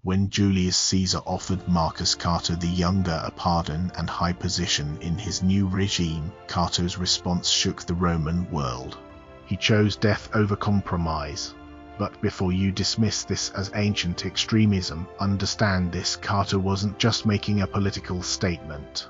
When Julius Caesar offered Marcus Cato the Younger a pardon and high position in his new regime, Cato's response shook the Roman world. He chose death over compromise. But before you dismiss this as ancient extremism, understand this: Cato wasn't just making a political statement.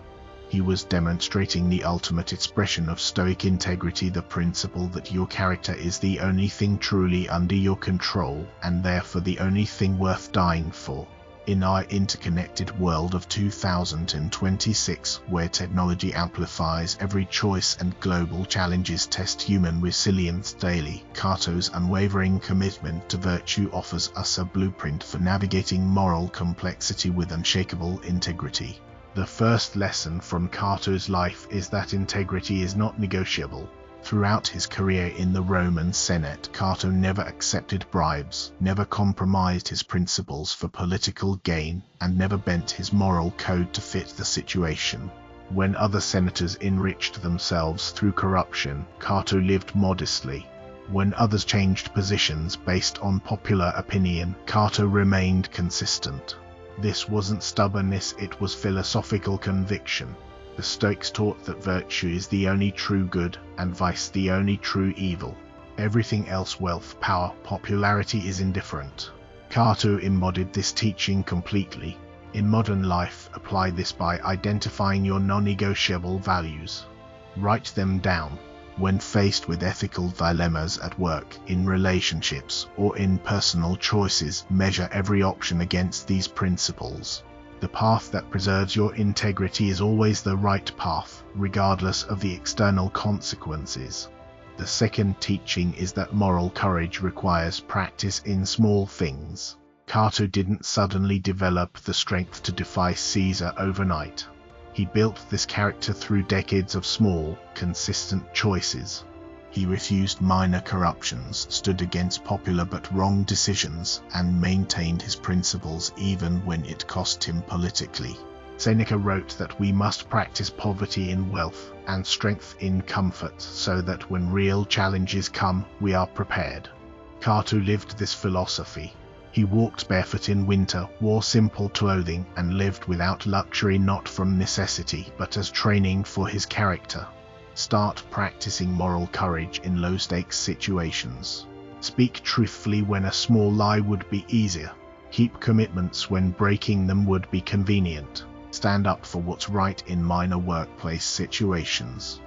He was demonstrating the ultimate expression of stoic integrity, the principle that your character is the only thing truly under your control, and therefore the only thing worth dying for. In our interconnected world of 2026, where technology amplifies every choice and global challenges test human resilience daily, Cato's unwavering commitment to virtue offers us a blueprint for navigating moral complexity with unshakable integrity. The first lesson from Cato's life is that integrity is not negotiable. Throughout his career in the Roman Senate, Cato never accepted bribes, never compromised his principles for political gain, and never bent his moral code to fit the situation. When other senators enriched themselves through corruption, Cato lived modestly. When others changed positions based on popular opinion, Cato remained consistent. This wasn't stubbornness, it was philosophical conviction. The Stoics taught that virtue is the only true good, and vice the only true evil. Everything else, wealth, power, popularity, is indifferent. Cato embodied this teaching completely. In modern life, apply this by identifying your non-negotiable values. Write them down. When faced with ethical dilemmas at work, in relationships, or in personal choices, measure every option against these principles. The path that preserves your integrity is always the right path, regardless of the external consequences. The second teaching is that moral courage requires practice in small things. Cato didn't suddenly develop the strength to defy Caesar overnight. He built this character through decades of small, consistent choices. He refused minor corruptions, stood against popular but wrong decisions, and maintained his principles even when it cost him politically. Seneca wrote that we must practice poverty in wealth and strength in comfort, so that when real challenges come, we are prepared. Cato lived this philosophy. He walked barefoot in winter, wore simple clothing, and lived without luxury, not from necessity, but as training for his character. Start practicing moral courage in low-stakes situations. Speak truthfully when a small lie would be easier. Keep commitments when breaking them would be convenient. Stand up for what's right in minor workplace situations.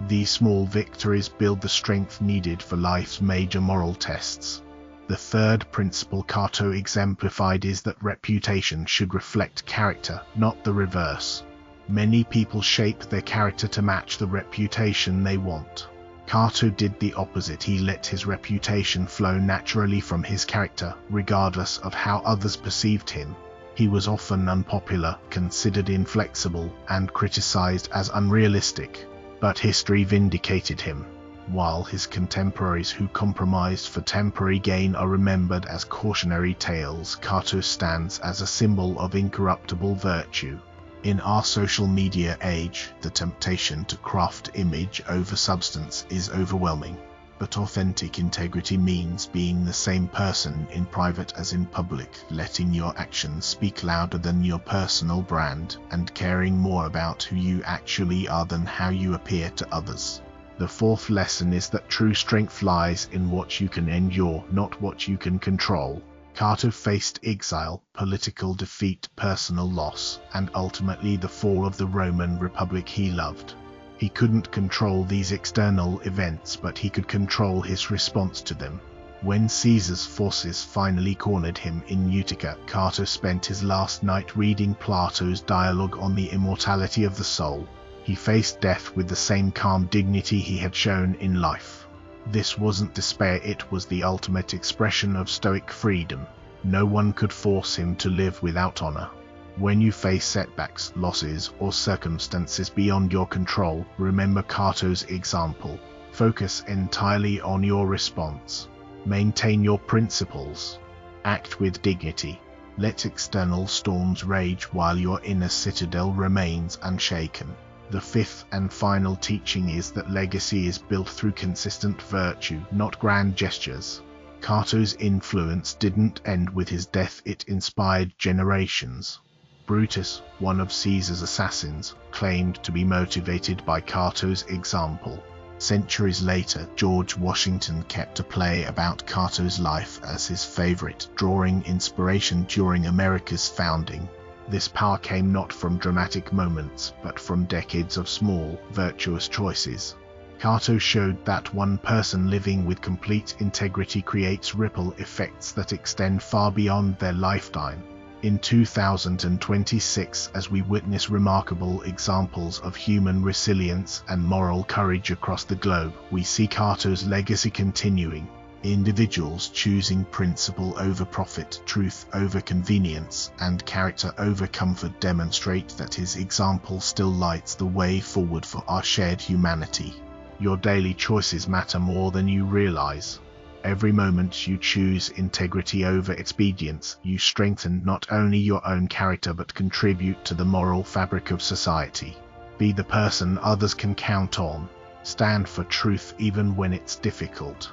These small victories build the strength needed for life's major moral tests. The third principle Cato exemplified is that reputation should reflect character, not the reverse. Many people shape their character to match the reputation they want. Cato did the opposite. He let his reputation flow naturally from his character, regardless of how others perceived him. He was often unpopular, considered inflexible, and criticized as unrealistic. But history vindicated him. While his contemporaries who compromised for temporary gain are remembered as cautionary tales, Cato stands as a symbol of incorruptible virtue. In our social media age, the temptation to craft image over substance is overwhelming. But authentic integrity means being the same person in private as in public, letting your actions speak louder than your personal brand, and caring more about who you actually are than how you appear to others. The fourth lesson is that true strength lies in what you can endure, not what you can control. Cato faced exile, political defeat, personal loss, and ultimately the fall of the Roman Republic he loved. He couldn't control these external events, but he could control his response to them. When Caesar's forces finally cornered him in Utica, Cato spent his last night reading Plato's dialogue on the immortality of the soul. He faced death with the same calm dignity he had shown in life. This wasn't despair, it was the ultimate expression of stoic freedom. No one could force him to live without honor. When you face setbacks, losses, or circumstances beyond your control, remember Cato's example. Focus entirely on your response. Maintain your principles. Act with dignity. Let external storms rage while your inner citadel remains unshaken. The fifth and final teaching is that legacy is built through consistent virtue, not grand gestures. Cato's influence didn't end with his death, it inspired generations. Brutus, one of Caesar's assassins, claimed to be motivated by Cato's example. Centuries later, George Washington kept a play about Cato's life as his favorite, drawing inspiration during America's founding. This power came not from dramatic moments, but from decades of small, virtuous choices. Cato showed that one person living with complete integrity creates ripple effects that extend far beyond their lifetime. In 2026, as we witness remarkable examples of human resilience and moral courage across the globe, we see Cato's legacy continuing. Individuals choosing principle over profit, truth over convenience, and character over comfort demonstrate that his example still lights the way forward for our shared humanity. Your daily choices matter more than you realize. Every moment you choose integrity over expedience, you strengthen not only your own character but contribute to the moral fabric of society. Be the person others can count on. Stand for truth even when it's difficult.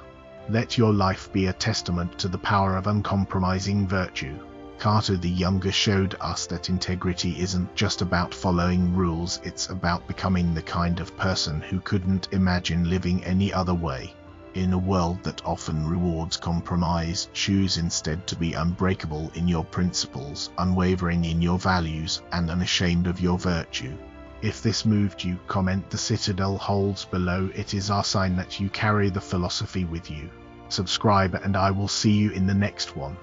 Let your life be a testament to the power of uncompromising virtue. Cato the Younger showed us that integrity isn't just about following rules, it's about becoming the kind of person who couldn't imagine living any other way. In a world that often rewards compromise, choose instead to be unbreakable in your principles, unwavering in your values, and unashamed of your virtue. If this moved you, comment "The Citadel holds" below. It is our sign that you carry the philosophy with you. Subscribe and I will see you in the next one.